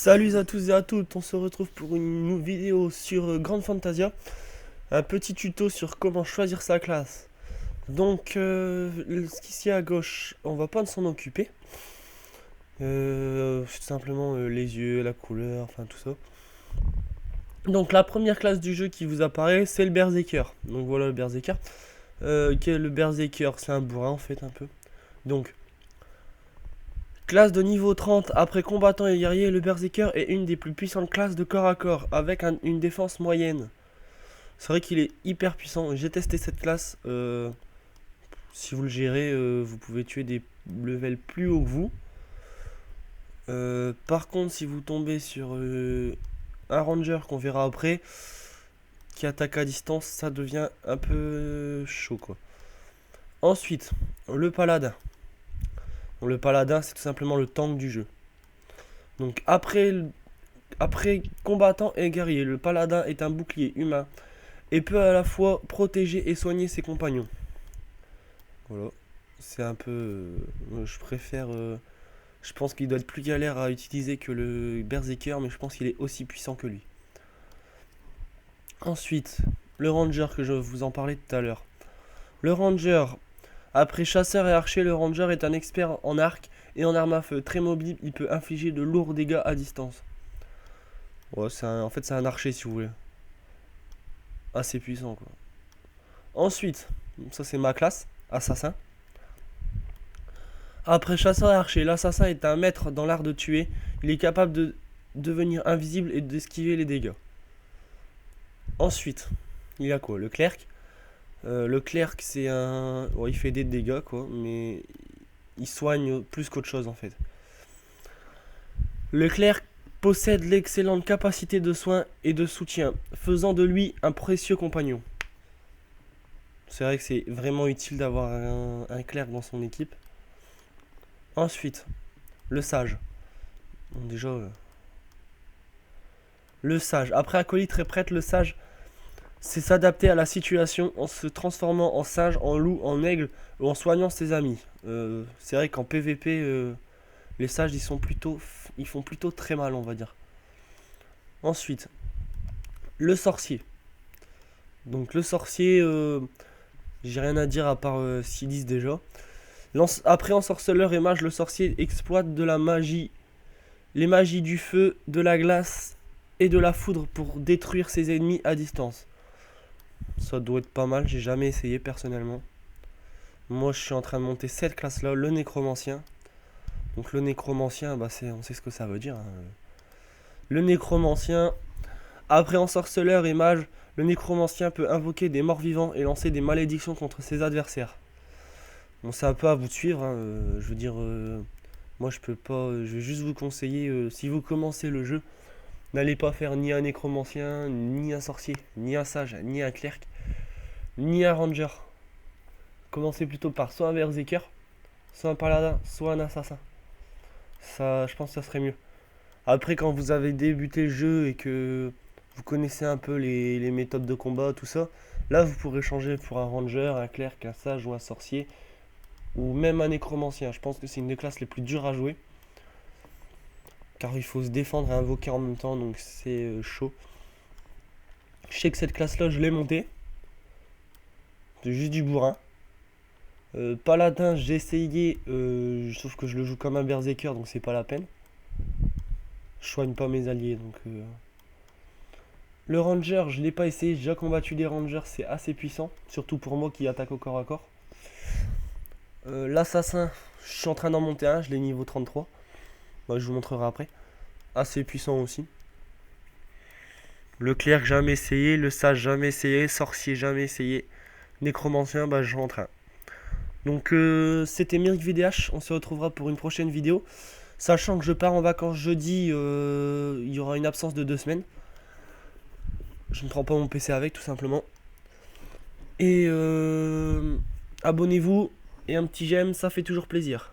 Salut à tous et à toutes, on se retrouve pour une nouvelle vidéo sur Grand Fantasia. Un petit tuto sur comment choisir sa classe. Donc, ce qui est à gauche, on va pas s'en occuper. C'est simplement les yeux, la couleur, enfin tout ça. Donc, la première classe du jeu qui vous apparaît, c'est le Berserker. Donc voilà le Berserker. Le Berserker, c'est un bourrin en fait, un peu. Donc, classe de niveau 30, après combattant et guerrier, le Berserker est une des plus puissantes classes de corps à corps, avec une défense moyenne. C'est vrai qu'il est hyper puissant, j'ai testé cette classe. Si vous le gérez, vous pouvez tuer des levels plus hauts que vous. Par contre, si vous tombez sur un ranger qu'on verra après, qui attaque à distance, ça devient un peu chaud quoi. Ensuite, le paladin. Le paladin, c'est tout simplement le tank du jeu. Donc après combattant et guerrier, le paladin est un bouclier humain et peut à la fois protéger et soigner ses compagnons. Voilà, c'est un peu... je préfère... je pense qu'il doit être plus galère à utiliser que le Berserker, mais je pense qu'il est aussi puissant que lui. Ensuite, le ranger que je vous en parlais tout à l'heure. Le ranger, après chasseur et archer, le ranger est un expert en arc et en arme à feu. Très mobile, il peut infliger de lourds dégâts à distance. Ouais, en fait c'est un archer si vous voulez. Assez puissant quoi. Ensuite, ça c'est ma classe, assassin. Après chasseur et archer, l'assassin est un maître dans l'art de tuer. Il est capable de devenir invisible et d'esquiver les dégâts. Ensuite, il y a quoi? Le clerc. Le clerc c'est un... Ouais, il fait des dégâts quoi, mais il soigne plus qu'autre chose en fait. Le clerc possède l'excellente capacité de soin et de soutien, faisant de lui un précieux compagnon. C'est vrai que c'est vraiment utile d'avoir un clerc dans son équipe. Ensuite, le sage. Bon, déjà, le sage. Après acolyte et prêtre, le sage, c'est s'adapter à la situation en se transformant en singe, en loup, en aigle ou en soignant ses amis. C'est vrai qu'en PVP, les sages ils font plutôt très mal, on va dire. Ensuite, le sorcier. Donc le sorcier, j'ai rien à dire à part Silis déjà. Après ensorceleur et mage, le sorcier exploite de la magie, les magies du feu, de la glace et de la foudre pour détruire ses ennemis à distance. Ça doit être pas mal, j'ai jamais essayé personnellement. Moi je suis en train de monter cette classe là, le nécromancien. Donc le nécromancien, bah on sait ce que ça veut dire. Hein. Le nécromancien, après ensorceleur et mage, le nécromancien peut invoquer des morts vivants et lancer des malédictions contre ses adversaires. Bon, c'est un peu à vous de suivre, hein. Je veux dire, moi je peux pas, je vais juste vous conseiller, si vous commencez le jeu, n'allez pas faire ni un nécromancien, ni un sorcier, ni un sage, ni un clerc, ni un ranger. Commencez plutôt par soit un berserker, soit un paladin, soit un assassin. Ça, je pense que ça serait mieux. Après, quand vous avez débuté le jeu et que vous connaissez un peu les méthodes de combat, tout ça, là vous pourrez changer pour un ranger, un clerc, un sage ou un sorcier. Ou même un nécromancien. Je pense que c'est une des classes les plus dures à jouer. Car il faut se défendre et invoquer en même temps, donc c'est chaud. Je sais que cette classe-là, je l'ai montée. C'est juste du bourrin. Paladin, j'ai essayé, sauf que je le joue comme un berserker, donc c'est pas la peine. Je soigne pas mes alliés, donc... Le ranger, je l'ai pas essayé, j'ai déjà combattu des rangers, c'est assez puissant. Surtout pour moi qui attaque au corps à corps. L'assassin, je suis en train d'en monter un, je l'ai niveau 33. Bah, je vous montrerai après. Assez puissant aussi. Le clerc, jamais essayé. Le sage, jamais essayé. Sorcier, jamais essayé. Nécromancien, bah je rentre un. Donc c'était Myrick VDH. On se retrouvera pour une prochaine vidéo. Sachant que je pars en vacances jeudi, il y aura une absence de 2 semaines. Je ne prends pas mon PC avec, tout simplement. Et abonnez-vous et un petit j'aime, ça fait toujours plaisir.